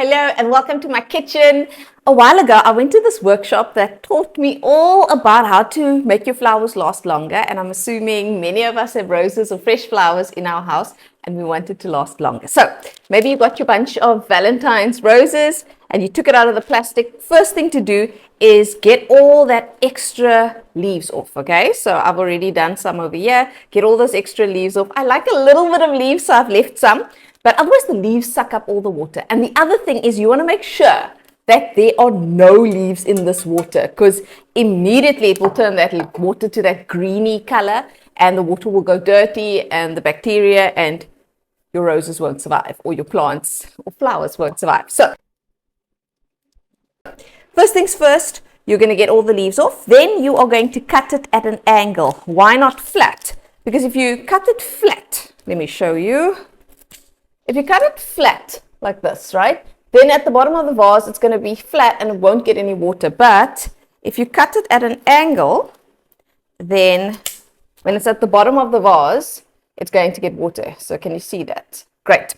Hello and welcome to my kitchen. A while ago, I went to this workshop that taught me all about how to make your flowers last longer. And I'm assuming many of us have roses or fresh flowers in our house and we want it to last longer. So maybe you got your bunch of Valentine's roses and you took it out of the plastic. First thing to do is get all that extra leaves off, okay? So I've already done some over here. Get all those extra leaves off. I like a little bit of leaves, so I've left some. But otherwise the leaves suck up all the water. And the other thing is you want to make sure that there are no leaves in this water, because immediately it will turn that water to that greeny color and the water will go dirty and the bacteria and your roses won't survive, or your plants or flowers won't survive. So first things first, you're going to get all the leaves off. Then you are going to cut it at an angle. Why not flat? Because if you cut it flat, let me show you. If you cut it flat like this, right, then at the bottom of the vase, it's going to be flat and it won't get any water. But if you cut it at an angle, then when it's at the bottom of the vase, it's going to get water. So can you see that? Great.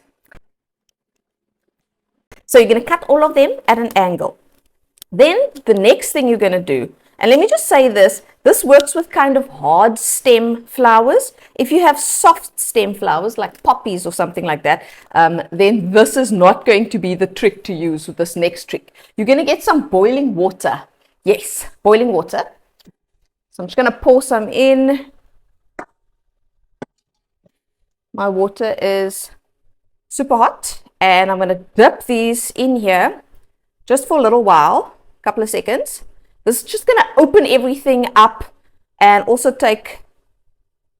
So you're going to cut all of them at an angle. Then the next thing you're going to do, and let me just say this works with kind of hard stem flowers. If you have soft stem flowers like poppies or something like that, then this is not going to be the trick to use with this next trick. You're going to get some boiling water. Yes, boiling water. So I'm just going to pour some in. My water is super hot and I'm going to dip these in here just for a little while, a couple of seconds. This is just going to open everything up and also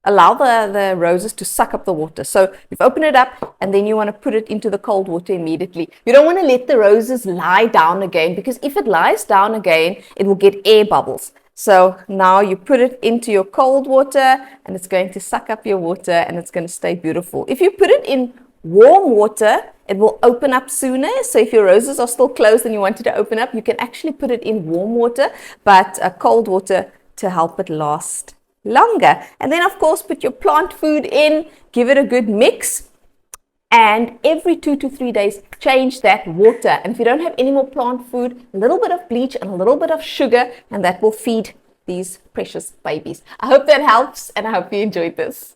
allow the roses to suck up the water. So you've opened it up and then you want to put it into the cold water immediately. You don't want to let the roses lie down again, because if it lies down again, it will get air bubbles. So now you put it into your cold water and it's going to suck up your water and it's going to stay beautiful. If you put it in warm water, it will open up sooner. So if your roses are still closed and you want it to open up, you can actually put it in warm water, but cold water to help it last longer. And then of course, put your plant food in, give it a good mix. And every 2 to 3 days, change that water. And if you don't have any more plant food, a little bit of bleach and a little bit of sugar, and that will feed these precious babies. I hope that helps and I hope you enjoyed this.